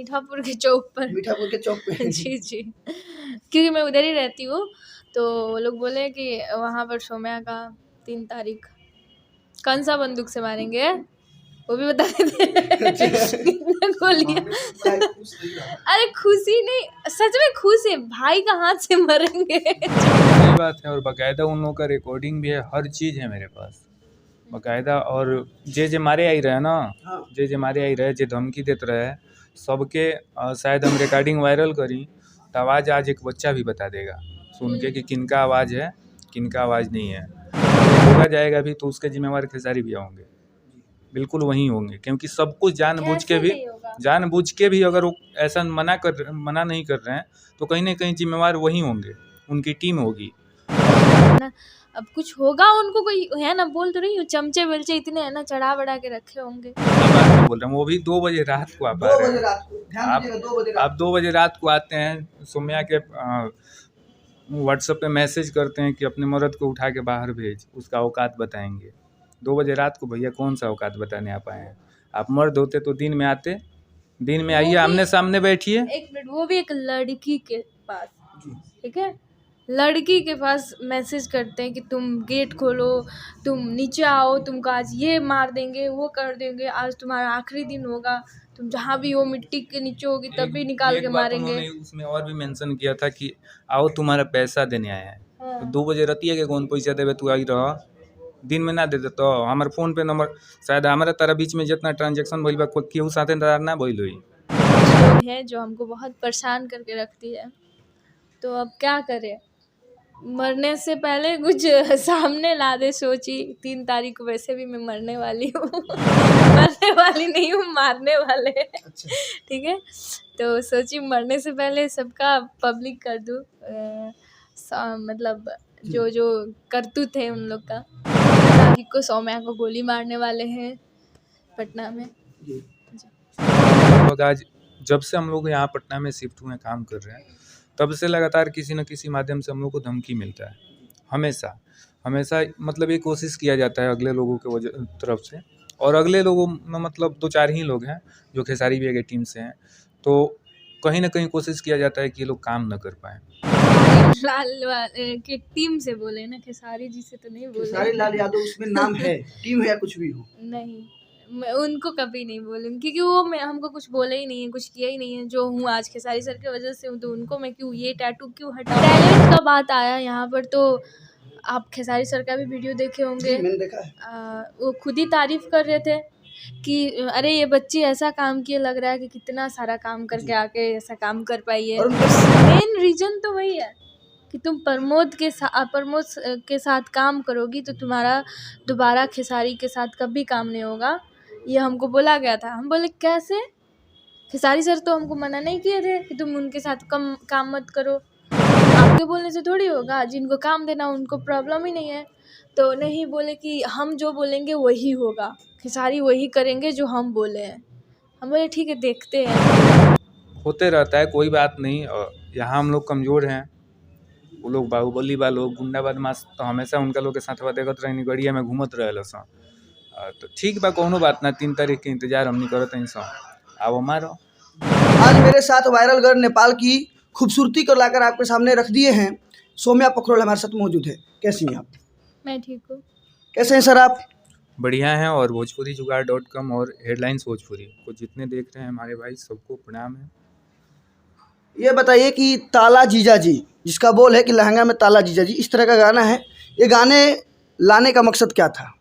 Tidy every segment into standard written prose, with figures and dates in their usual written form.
मीठापुर के चौक पर। मीठापुर के चौक पे। जी जी, क्योंकि मैं उधर ही रहती हूँ, तो वो लोग बोले कि वहाँ पर सोम्या का 3 तारीख कौन सा बंदूक से मारेंगे वो भी बता देते। कितने गोलियां। अरे खुशी नहीं, सच में खुश है, भाई का हाथ से मरेंगे। सही बात है, और बाकायदा उन लोगों का रिकॉर्डिंग भी है, हर चीज़ है मेरे पास बाकायदा। और जे मारे आई रहे ना, जे मारे आई रहे, जे धमकी देते रहे सबके शायद हम रिकॉर्डिंग वायरल करी तो आवाज़ आज एक बच्चा भी बता देगा सुन के कि किनका आवाज़ है किनका आवाज़ नहीं है। होगा जाएगा भी तो उसके जिम्मेवार खेसारी भैया होंगे, बिल्कुल वहीं होंगे, क्योंकि सब कुछ जानबूझ के भी अगर वो ऐसा मना नहीं कर रहे हैं तो कहीं ना कहीं जिम्मेवार वहीं होंगे, उनकी टीम होगी ना। अब कुछ होगा उनको, कोई है ना, बोल तो रही हूँ, चमचे बेलचे इतने है ना चढ़ा बढ़ा के रखे होंगे। बोल रहा हूँ, वो भी 2 बजे रात को आप 2 बजे रात को, ध्यान दीजिएगा 2 बजे आप 2 बजे रात को आते हैं, सोम्या के व्हाट्सएप पे मैसेज करते हैं कि अपने मर्द को उठा के बाहर भेज, उसका औकात बताएंगे। 2 बजे रात को भैया कौन सा औकात बताने आप आए हैं? आप मर्द होते तो दिन में आते, दिन में आइए, आमने सामने बैठिए। 1 मिनट, वो भी एक लड़की के पास, ठीक है, लड़की के पास मैसेज करते हैं कि तुम गेट खोलो, तुम नीचे आओ, तुमको आज ये मार देंगे, वो कर देंगे, आज तुम्हारा आखिरी दिन होगा, तुम जहाँ भी हो मिट्टी के नीचे होगी तब भी निकाल के मारेंगे। उसमें और भी मेंशन किया था कि आओ तुम्हारा पैसा देने आए हैं। तो 2 बजे रतिया के कौन पैसा देवे, तू आई रह, दिन में ना दे तो हमार फोन पे नंबर शायद हमारा तारा बीच में जितना ट्रांजेक्शन भइल बा केहू साथे ना भइल होई। लोग हैं जो हमको बहुत परेशान करके रखती है, तो अब क्या करें, मरने से पहले कुछ सामने ला दे। सोची 3 तारीख को वैसे भी मैं मरने वाली हूँ। मरने वाली नहीं हूँ, मारने वाले। ठीक है, तो सोची मरने से पहले सबका पब्लिक कर दूँ, मतलब जो करतूत है उन लोग का। तारीख को सोम्या को गोली मारने वाले हैं पटना में। आज जब से हम लोग यहाँ पटना में शिफ्ट हुए काम कर रहे हैं, तब से लगातार किसी न किसी माध्यम से हम लोग को धमकी मिलता है। हमेशा मतलब ये कोशिश किया जाता है अगले लोगों के तरफ से, और अगले लोगों में मतलब 2-4 ही लोग हैं जो खेसारी भैया की टीम से हैं, तो कहीं ना कहीं कोशिश किया जाता है कि ये लोग काम न कर पाए। लाल के टीम से बोले ना, खेसारी जी से तो नहीं बोले। खेसारी लाल यादव उसमें नाम है, टीम है या कुछ भी हो नहीं, मैं उनको कभी नहीं बोलूँगी, क्योंकि वो हमको कुछ बोले ही नहीं है, कुछ किया ही नहीं है। जो हूँ आज खेसारी सर की वजह से हूँ, तो उनको मैं क्यों ये टैटू क्यों हटाऊँ। टैलेंट का बात आया यहाँ पर, तो आप खेसारी सर का भी वीडियो देखे होंगे, मैंने देखा है। वो खुद ही तारीफ कर रहे थे कि अरे ये बच्ची ऐसा काम किए, लग रहा है कि कितना सारा काम करके आके ऐसा काम कर पाई है। मेन रीज़न तो वही है कि तुम प्रमोद के साथ काम करोगी तो तुम्हारा दोबारा खेसारी के साथ कभी काम नहीं होगा, ये हमको बोला गया था। हम बोले कैसे, खेसारी सर तो हमको मना नहीं किए थे कि तुम उनके साथ कम काम मत करो, आपके बोलने से थोड़ी होगा, जिनको काम देना उनको प्रॉब्लम ही नहीं है। तो नहीं, बोले कि हम जो बोलेंगे वही होगा, खेसारी वही करेंगे जो हम बोले हैं। हम बोले ठीक है, देखते हैं, होते रहता है, कोई बात नहीं। यहाँ हम लोग कमज़ोर हैं, वो लोग बाहुबली बा लोग, गुंडा बदमाश तो हमेशा उनका लोग के साथ देखत रहे, गड़िया में घूमत रहे सन। तो ठीक बा, कोनो बात ना, 3 तारीख के इंतजार हमनी करत हैं सब, आओ मारो। आज मेरे साथ वायरल गर्ल नेपाल की खूबसूरती को लाकर आपके सामने रख दिए हैं। सोम्या पोखरल हमारे साथ मौजूद है। कैसी हैं आप? मैं ठीक हूँ। कैसे हैं सर आप? बढ़िया हैं, और भोजपुरी जुगाड़.com और हेडलाइंस भोजपुरी को जितने देख रहे हैं हमारे भाई, सबको प्रणाम है। ये बताइए कि ताला जीजा जी, जिसका बोल है कि लहंगा में ताला जीजा जी, इस तरह का गाना है, ये गाने लाने का मकसद क्या था?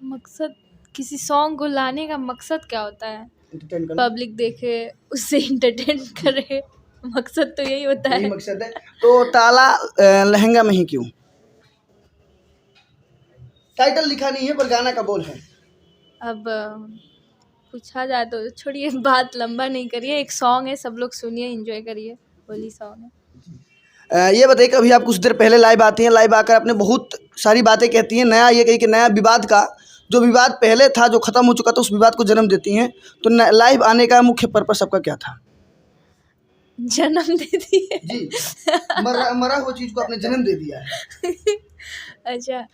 मकसद, किसी सॉन्ग को लाने का मकसद क्या होता है? पब्लिक देखे, उससे इंटरटेन करे, मकसद तो यही होता है। यही मकसद है। तो ताला लहंगा में ही क्यों? टाइटल लिखा नहीं है पर गाना का बोल है। अब पूछा जाए तो छोड़िए, बात लंबा नहीं करिए, एक सॉन्ग है, सब लोग सुनिए, एंजॉय करिए, होली सॉन्ग है। ये बताइए, कभी आप कुछ देर पहले लाइव आती हैं, लाइव आकर अपने बहुत सारी बातें कहती हैं, नया ये कही कि नया विवाद का जो विवाद पहले था, जो खत्म हो चुका था, उस विवाद को जन्म देती हैं, तो लाइव आने का मुख्य पर्पस सबका क्या था? जन्म दे दिए जी, मरा हुआ चीज को आपने जन्म दे दिया है। अच्छा,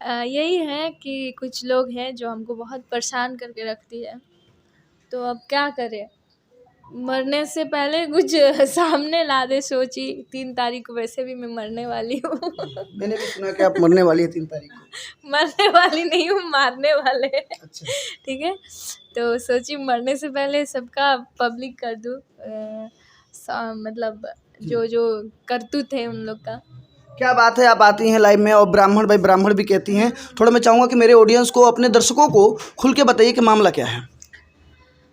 यही है कि कुछ लोग हैं जो हमको बहुत परेशान करके रखती है, तो अब क्या करें, मरने से पहले कुछ सामने ला दे सोची। 3 तारीख को वैसे भी मैं मरने वाली हूँ। मैंने भी सुना कि आप मरने वाली है 3 तारीख को। मरने वाली नहीं हूँ, मारने वाले। अच्छा। ठीक है, तो सोची मरने से पहले सबका पब्लिक कर दूँ, मतलब जो करतूत है उन लोग का। क्या बात है, आप आती हैं लाइव में और ब्राह्मण भाई ब्राह्मण भी कहती हैं। थोड़ा मैं चाहूँगा कि मेरे ऑडियंस को, अपने दर्शकों को खुल के बताइए कि मामला क्या है।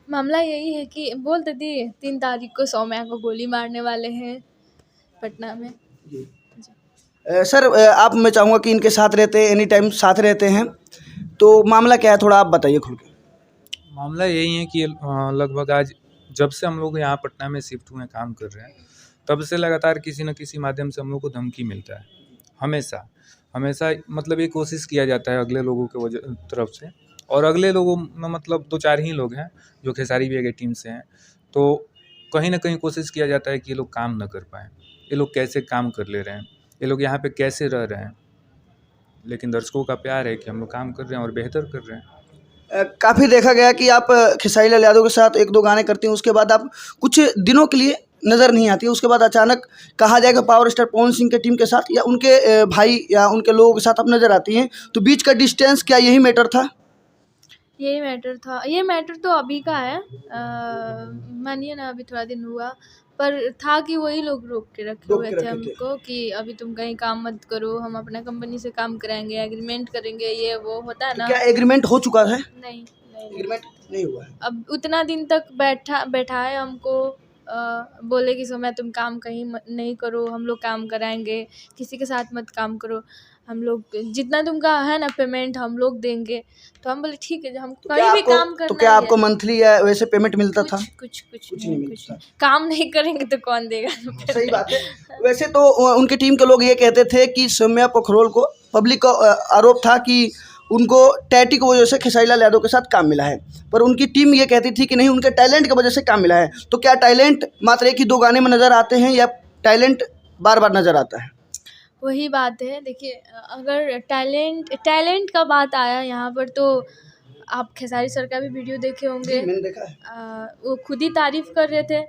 मामला यही है कि बोलते थे 3 तारीख को सौम्या को गोली मारने वाले हैं पटना में। सर आप, मैं चाहूँगा कि इनके साथ रहते हैं, एनी टाइम साथ रहते हैं, तो मामला क्या है थोड़ा आप बताइए खुल के। मामला यही है कि लगभग आज जब से हम लोग यहाँ पटना में शिफ्ट हुए काम कर रहे हैं, तब से लगातार किसी न किसी माध्यम से हम लोग को धमकी मिलता है। हमेशा हमेशा मतलब ये कोशिश किया जाता है अगले लोगों के तरफ से, और अगले लोगों में मतलब 2-4 ही लोग हैं जो खेसारी भैया की टीम से हैं, तो कहीं ना कहीं कोशिश किया जाता है कि ये लोग काम न कर पाएँ, ये लोग कैसे काम कर ले रहे हैं, ये लोग यहाँ पे कैसे रह रहे हैं। लेकिन दर्शकों का प्यार है कि हम लोग काम कर रहे हैं और बेहतर कर रहे हैं। काफ़ी देखा गया कि आप खेसारी लाल यादव के साथ 1-2 गाने करती हैं, उसके बाद आप कुछ दिनों के लिए नज़र नहीं आती है, उसके बाद अचानक कहा जाएगा पावर स्टार पवन सिंह के टीम के साथ या उनके भाई या उनके लोगों के साथ आप नज़र आती हैं, तो बीच का डिस्टेंस क्या यही मैटर था? यही मैटर था। ये मैटर तो अभी का है, मानिए ना अभी थोड़ा दिन हुआ, पर था कि वही लोग रोक के रखे हुए थे हमको कि अभी तुम कहीं काम मत करो, हम अपना कंपनी से काम कराएंगे, एग्रीमेंट करेंगे, ये वो होता है ना। क्या एग्रीमेंट हो चुका है? नहीं, एग्रीमेंट नहीं हुआ है। अब उतना दिन तक बैठाए हमको, बोले कि समय तुम काम कहीं नहीं करो, हम लोग काम कराएंगे, किसी के साथ मत काम करो, हम लोग जितना तुमका है ना पेमेंट हम लोग देंगे। तो हम बोले ठीक है, हम कहीं भी काम करना। तो क्या आपको मंथली या वैसे पेमेंट मिलता था? कुछ नहीं मिलता। काम नहीं करेंगे तो कौन देगा? सही बात है। वैसे तो उनकी टीम के लोग ये कहते थे कि सौम्या पोखरोल को, पब्लिक का आरोप था कि उनको टैटी की वजह से खेसारी लाल यादव के साथ काम मिला है, पर उनकी टीम ये कहती थी कि नहीं, उनके टैलेंट की वजह से काम मिला है। तो क्या टैलेंट मात्र 1 ही 2 गाने में नज़र आते हैं या टैलेंट बार बार नज़र आता है? वही बात है, देखिए अगर टैलेंट का बात आया यहाँ पर, तो आप खेसारी सर का भी वीडियो देखे होंगे। मैंने देखा है। वो खुद ही तारीफ कर रहे थे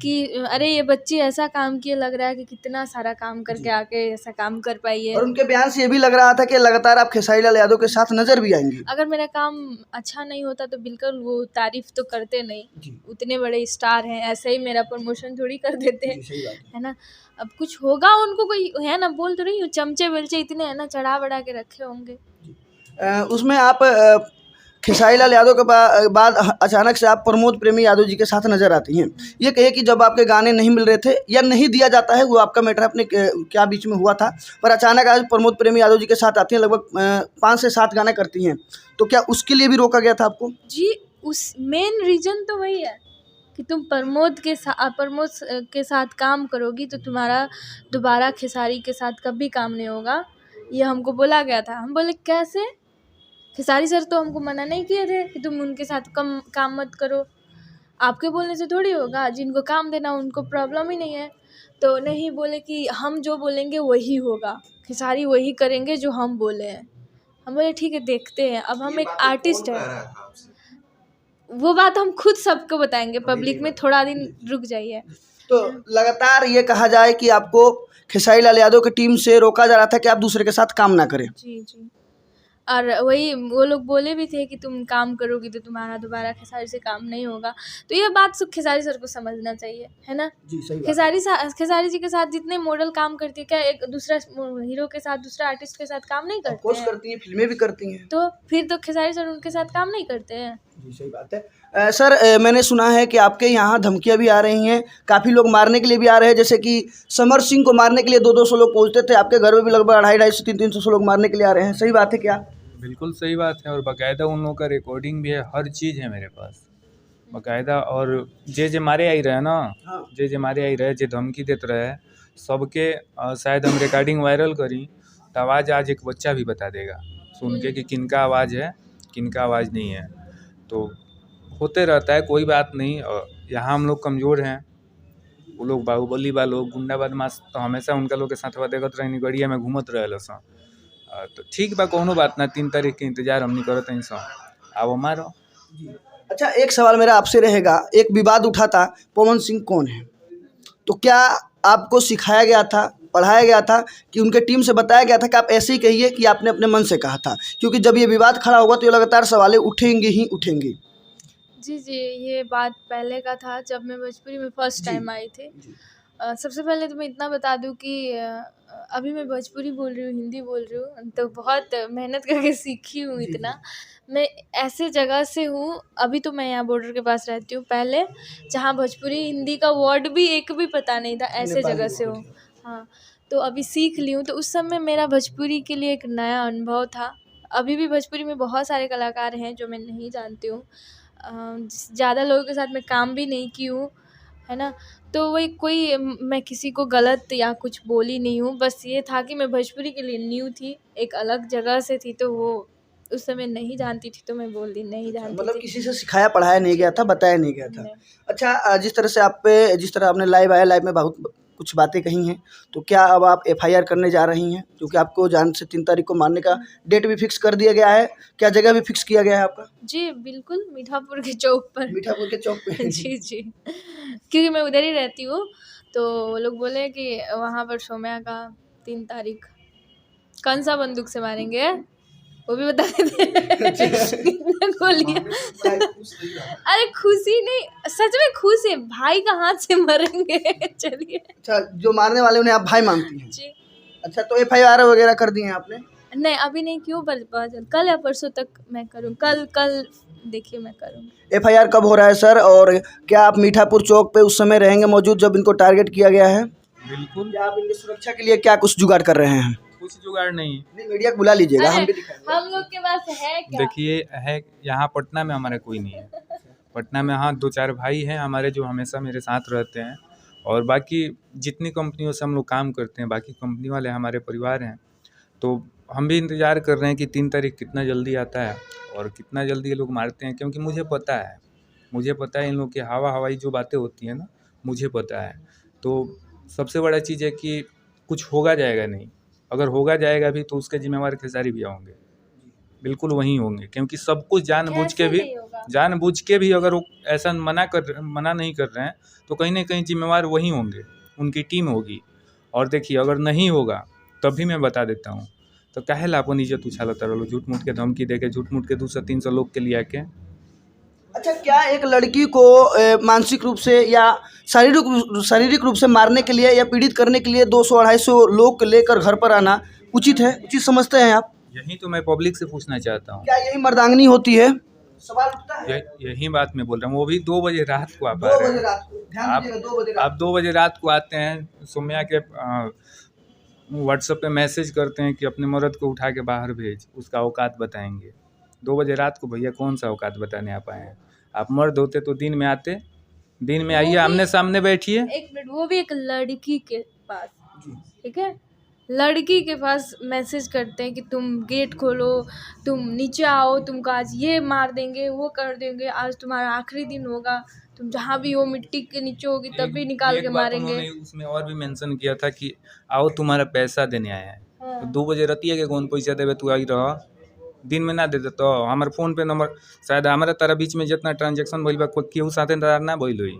कि अरे ये बच्ची ऐसा काम किए, लग रहा है कि कितना सारा काम करके आके ऐसा काम कर पाई है। और उनके बयान से ये भी लग रहा था कि लगातार आप खेसारी लाल यादव के साथ नजर भी आएंगी। अगर मेरा काम अच्छा नहीं होता तो बिल्कुल वो तारीफ तो करते नहीं, उतने बड़े स्टार हैं, ऐसे ही मेरा प्रमोशन थोड़ी कर देते हैं, है ना। अब कुछ होगा उनको, कोई है ना, बोल तो रही हूँ, चमचे बेलचे इतने है ना, चढ़ा बढ़ा के रखे होंगे। उसमें आप खेसारी लाल यादव के बाद अचानक से आप प्रमोद प्रेमी यादव जी के साथ नजर आती हैं। ये कहे कि जब आपके गाने नहीं मिल रहे थे या नहीं दिया जाता है, वो आपका मैटर अपने क्या बीच में हुआ था, पर अचानक आज प्रमोद प्रेमी यादव जी के साथ आती हैं, लगभग 5 से 7 गाने करती हैं, तो क्या उसके लिए भी रोका गया था आपको? जी, उस मेन रीज़न तो वही है कि तुम प्रमोद के साथ काम करोगी तो तुम्हारा दोबारा खेसारी के साथ कभी काम नहीं होगा, ये हमको बोला गया था। हम बोले कैसे? खेसारी सर तो हमको मना नहीं किए थे कि तुम उनके साथ काम मत करो, आपके बोलने से थोड़ी होगा, जिनको काम देना उनको प्रॉब्लम ही नहीं है। तो नहीं, बोले कि हम जो बोलेंगे वही होगा, खेसारी वही करेंगे जो हम बोले हैं। हम बोले ठीक है, देखते हैं, अब हम एक आर्टिस्ट हैं, वो बात हम खुद सबको बताएंगे पब्लिक में, थोड़ा दिन रुक जाइए। तो लगातार ये कहा जाए कि आपको खेसारी लाल यादव की टीम से रोका जा रहा था कि आप दूसरे के साथ काम ना करें। जी, और वही वो लोग बोले भी थे कि तुम काम करोगी तो तुम्हारा दोबारा खेसारी से काम नहीं होगा। तो ये बात खेसारी सर को समझना चाहिए, है ना। जी, सही बात। खेसारी जी के साथ जितने मॉडल काम करती है, क्या एक दूसरा हीरो के साथ, दूसरा आर्टिस्ट के साथ काम नहीं करते हैं? करती हैं, फिल्में भी करती हैं। तो फिर तो खेसारी सर उनके साथ काम नहीं करते हैं। जी, सही बात है। सर मैंने सुना है कि आपके यहाँ धमकियाँ भी आ रही हैं, काफ़ी लोग मारने के लिए भी आ रहे हैं, जैसे कि समर सिंह को मारने के लिए 200-200 लोग पहुँचते थे, आपके घर में भी लगभग 250-250, 300-300 लोग मारने के लिए आ रहे हैं, सही बात है क्या? बिल्कुल सही बात है, और बाकायदा उन लोगों का रिकॉर्डिंग भी है, हर चीज़ है मेरे पास बाकायदा। और जे मारे आई रहे ना, जे मारे आई रहे, जे धमकी देते रहे सबके, शायद हम रिकॉर्डिंग वायरल करी तो आवाज़ आज एक बच्चा भी बता देगा सुन के कि किनका आवाज़ है, किनका आवाज़ नहीं है। तो होते रहता है, कोई बात नहीं। यहाँ हम लोग कमज़ोर हैं, वो लोग बाहुबली बा लोग, गुंडा बदमाश तो हमेशा उनका लोग के साथ देखत रही, गड़िया में घूमत रहे सन। तो ठीक बा, कोनो बात ना, 3 तारीख के इंतजार हमनी करत हई सब, आओ मारो। अच्छा, एक सवाल मेरा आपसे रहेगा, एक विवाद उठा था पवन सिंह कौन है, तो क्या आपको सिखाया गया था, पढ़ाया गया था कि उनके टीम से बताया गया था कि आप ऐसे ही कहिए कि आपने अपने मन से कहा था? क्योंकि जब ये विवाद खड़ा होगा तो ये लगातार सवालें उठेंगे ही उठेंगे। जी, जी, ये बात पहले का था जब मैं भोजपुरी में फर्स्ट टाइम आई थी। सबसे पहले तो मैं इतना बता दूँ कि अभी मैं भोजपुरी बोल रही हूँ, हिंदी बोल रही हूँ, तो बहुत मेहनत करके सीखी हूँ इतना। मैं ऐसे जगह से हूँ, अभी तो मैं यहाँ बॉर्डर के पास रहती हूँ, पहले जहाँ भोजपुरी हिंदी का वर्ड भी एक भी पता नहीं था, ऐसे जगह से हूँ। हाँ, तो अभी सीख ली हूँ, तो उस समय मेरा भोजपुरी के लिए एक नया अनुभव था। अभी भी भोजपुरी में बहुत सारे कलाकार हैं जो मैं नहीं जानती हूँ। ज़्यादा लोगों के साथ मैं काम भी नहीं की हूँ, है ना। तो वही कोई मैं किसी को गलत या कुछ बोली नहीं हूँ, बस ये था कि मैं भोजपुरी के लिए न्यू थी, एक अलग जगह से थी, तो वो उस समय नहीं जानती थी, तो मैं बोल दी नहीं जानती मतलब थी। किसी से सिखाया पढ़ाया नहीं गया था, बताया नहीं गया था। नहीं। अच्छा, जिस तरह से आप पे, जिस तरह आपने लाइव आया, लाइव में बहुत कुछ बातें कही हैं, तो क्या अब आप एफआईआर करने जा रही हैं? क्योंकि आपको जान से 3 तारीख को मारने का डेट भी फिक्स कर दिया गया है, क्या जगह भी फिक्स किया गया है आपका? जी, बिल्कुल, मीठापुर के चौक पर। मीठापुर के चौक पे। जी, जी, क्योंकि मैं उधर ही रहती हूँ, तो वो लोग बोले कि वहाँ पर सोम्या का 3 तारीख। कौन-सा बंदूक से मारेंगे? वो भी बता देते। कितने गोलियाँ। अरे खुशी नहीं, सच में खुश है, भाई का हाथ से मरेंगे। चलिए। अच्छा, जो मारने वाले उन्हें आप भाई मानती हैं? जी। अच्छा, तो एफआईआर वगैरह कर दिए हैं आपने? नहीं, अभी नहीं, क्यों, पर कल या परसों तक मैं करूँ, कल देखिए मैं करूँगी। एफआईआर कब हो रहा है सर, और क्या आप मीठापुर चौक पे उस समय रहेंगे मौजूद जब इनको टारगेट किया गया है? बिल्कुल। या आप इनकी सुरक्षा के लिए क्या कुछ जुगाड़ कर रहे हैं? कुछ जुगाड़ नहीं। नहीं, मीडिया को बुला लीजिएगा, हम भी दिखाएंगे। हम लोग के पास है क्या? देखिए, है यहाँ पटना में हमारा कोई नहीं है। पटना में हाँ 2-4 भाई हैं हमारे जो हमेशा मेरे साथ रहते हैं, और बाकी जितनी कंपनियों से हम लोग काम करते हैं, बाकी कंपनी वाले हमारे परिवार हैं। तो हम भी इंतज़ार कर रहे हैं कि 3 तारीख कितना जल्दी आता है और कितना जल्दी ये लोग मारते हैं, क्योंकि मुझे पता है इन लोग की हवाई जो बातें होती हैं ना, मुझे पता है। तो सबसे बड़ा चीज़ है कि कुछ होगा जाएगा नहीं, अगर होगा जाएगा भी तो उसके जिम्मेवार खेसारी भैया होंगे, बिल्कुल वही होंगे, क्योंकि सब कुछ जानबूझ कैसे नहीं होगा? के भी अगर वो ऐसा मना नहीं कर रहे हैं तो कहीं ना कहीं जिम्मेवार वही होंगे, उनकी टीम होगी। और देखिए, अगर नहीं होगा तब भी मैं बता देता हूँ, तो काहे ला अपन इज्जत उछालता रहो, झूठ मूठ के धमकी दे के, झूठ मूठ के 200-300 लोग के लिए आके। अच्छा, क्या एक लड़की को मानसिक रूप से या शारीरिक रूप से मारने के लिए या पीड़ित करने के लिए 200-250 लोग को लेकर घर पर आना उचित है? उचित समझते हैं आप? यही तो मैं पब्लिक से पूछना चाहता हूँ, क्या यही मर्दांगनी होती है? सवाल उठता है। यही बात मैं बोल रहा हूँ। वो भी 2 बजे रात को आप 2 बजे रात को, ध्यान दीजिएगा, 2 बजे रात। आप 2 बजे रात को आते हैं, सोम्या के व्हाट्सएप पे मैसेज करते हैं कि अपने मर्द को उठा के बाहर भेज, उसका औकात बताएंगे। 2 बजे रात को भैया कौन सा औकात बताने आप आए हैं? आप मर्द होते तो दिन में आते, दिन में आइए, आमने सामने बैठिए। एक मिनट, वो भी एक लड़की के पास, ठीक है, लड़की के पास मैसेज करते हैं कि तुम गेट खोलो, तुम नीचे आओ, तुमको आज ये मार देंगे, वो कर देंगे, आज तुम्हारा आखिरी दिन होगा, तुम जहाँ भी हो मिट्टी के नीचे होगी तब भी निकाल के मारेंगे। उन्होंने उसमें और भी मेंशन किया था कि आओ तुम्हारा पैसा देने आया है। हाँ। तो 2 बजे रतिया के कौन पैसा देवे, तू आई रह, दिन में ना दे दे तो हमारे फ़ोन पे नंबर, शायद हमारा तारा बीच में जितना ट्रांजेक्शन भइल बा केहू साथे ना भइल होई,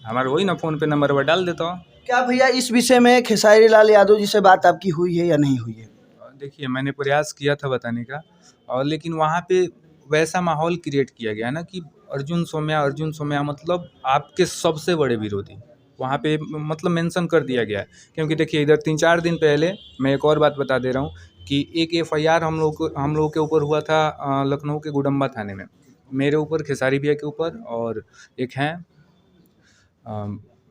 हमारे वही ना फ़ोन पे नंबर डाल देता। क्या भैया इस विषय में खेसारी लाल यादव जी से बात आपकी हुई है या नहीं हुई है? देखिए, मैंने प्रयास किया था बताने का, और लेकिन वहाँ पे वैसा माहौल क्रिएट किया गया ना कि अर्जुन सोम्या मतलब आपके सबसे बड़े विरोधी, वहाँ पे मतलब मेंशन कर दिया गया है। क्योंकि देखिए, इधर 3-4 दिन पहले मैं एक और बात बता दे रहा हूँ कि एक एफआईआर हम लोग के ऊपर हुआ था लखनऊ के गुडम्बा थाने में, मेरे ऊपर, खेसारी भैया के ऊपर, और एक हैं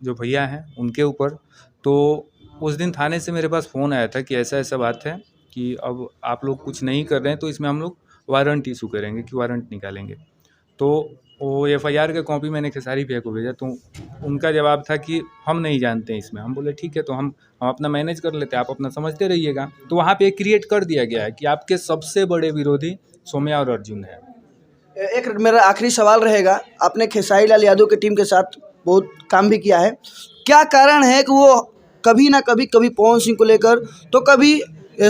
जो भैया हैं उनके ऊपर। तो उस दिन थाने से मेरे पास फ़ोन आया था कि ऐसा ऐसा बात है कि अब आप लोग कुछ नहीं कर रहे हैं तो इसमें हम लोग वारंट इशू करेंगे, कि वारंट निकालेंगे। तो वो एफआईआर का कॉपी मैंने खेसारी भैया को भेजा, तो उनका जवाब था कि हम नहीं जानते हैं इसमें। हम बोले ठीक है, तो हम अपना मैनेज कर लेते हैं, आप अपना समझते रहिएगा। तो वहाँ पे क्रिएट कर दिया गया है कि आपके सबसे बड़े विरोधी सोम्या और अर्जुन है। एक मेरा आखिरी सवाल रहेगा, आपने खेसारी लाल यादव की टीम के साथ बहुत काम भी किया है, क्या कारण है कि वो कभी ना कभी पवन सिंह को लेकर, तो कभी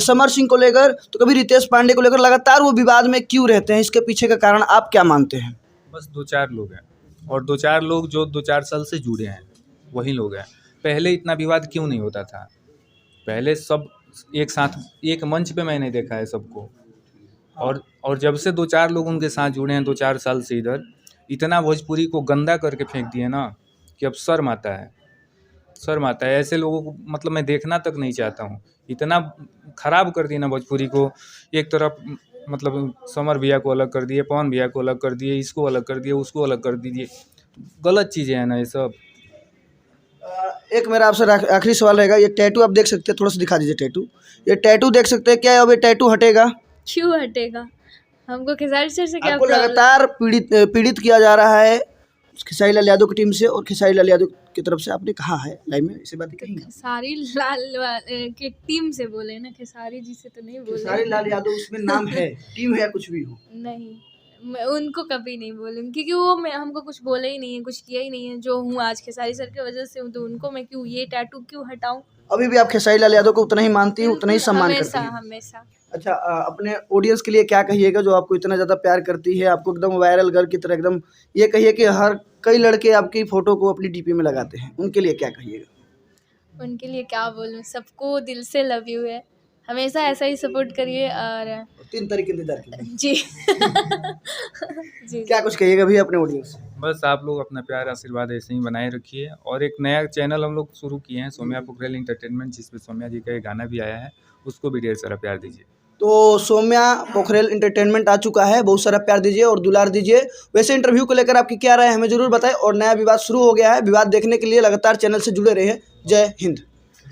समर सिंह को लेकर, तो कभी रितेश पांडे को लेकर लगातार वो विवाद में क्यों रहते हैं? इसके पीछे का कारण आप क्या मानते हैं? बस 2-4 लोग हैं, और 2-4 लोग जो 2-4 साल से जुड़े हैं वही लोग हैं। पहले इतना विवाद क्यों नहीं होता था? पहले सब एक साथ एक मंच पे मैंने देखा है सबको, और जब से 2-4 लोग उनके साथ जुड़े हैं 2-4 साल से, इधर इतना भोजपुरी को गंदा करके फेंक दिए ना कि अब शर्म आता है, शर्म आता है। ऐसे लोगों को मतलब मैं देखना तक नहीं चाहता हूँ। इतना खराब कर दिए ना भोजपुरी को। एक तरफ मतलब समर भैया को अलग कर दिए, पवन भैया को अलग कर दिए, इसको अलग कर दिए, उसको अलग कर दीजिए। गलत चीज़ें हैं ना ये सब। एक मेरा आपसे आखिरी सवाल रहेगा, ये टैटू आप देख सकते हैं, थोड़ा सा दिखा दीजिए टैटू। ये टैटू देख सकते हैं, क्या अब ये टैटू हटेगा? क्यों हटेगा? हमको खेसारी सर से क्या आपको प्रॉब्लम? लगातार पीड़ित किया जा रहा है खेसारी लाल यादव की टीम से, और खेसारी लाल यादव की तरफ से आपने कहा है लाइव में, इसे बात कही? खेसारी लाल की टीम से बोले ना, खेसारी जी से तो नहीं बोले। खेसारी लाल यादव उसमें नाम है, टीम है, कुछ भी हो। नहीं, मैं उनको कभी नहीं बोलूँगी, क्योंकि वो मैं हमको कुछ बोले ही नहीं है, कुछ किया ही नहीं है। जो हूँ आज खेसारी सर की वजह से हूँ, तो उनको मैं क्यों ये टैटू क्यों हटाऊँ? अभी भी आप खेसारी लाल यादव को उतना ही मानती हैं, उतना ही सम्मान करती हैं? हमेशा। अच्छा, अपने ऑडियंस के लिए क्या कहिएगा जो आपको इतना ज़्यादा प्यार करती है, आपको एकदम वायरल गर्ल की तरह एकदम, ये कहिए कि हर कई लड़के आपकी फ़ोटो को अपनी डीपी में लगाते हैं, उनके लिए क्या कहिएगा? उनके लिए क्या बोलूँ, सबको दिल से लव यू है। हमेशा ऐसा ही सपोर्ट करिए। और 3 तारीख इंतजार कीजिए। जी जी। क्या कुछ कहिएगा भैया अपने ऑडियंस से? बस आप लोग अपना प्यार आशीर्वाद ऐसे ही बनाए रखिए। और एक नया चैनल हम लोग शुरू किए हैं, सोम्या पोखरेल एंटरटेनमेंट, जिसमें सोम्या जी का एक गाना भी आया है, उसको भी ढेर सारा प्यार दीजिए। तो सोम्या पोखरेल एंटरटेनमेंट आ चुका है, बहुत सारा प्यार दीजिए और दुलार दीजिए। वैसे इंटरव्यू को लेकर आपकी क्या राय है हमें ज़रूर बताएं, और नया विवाद शुरू हो गया है, विवाद देखने के लिए लगातार चैनल से जुड़े रहिए। जय हिंद।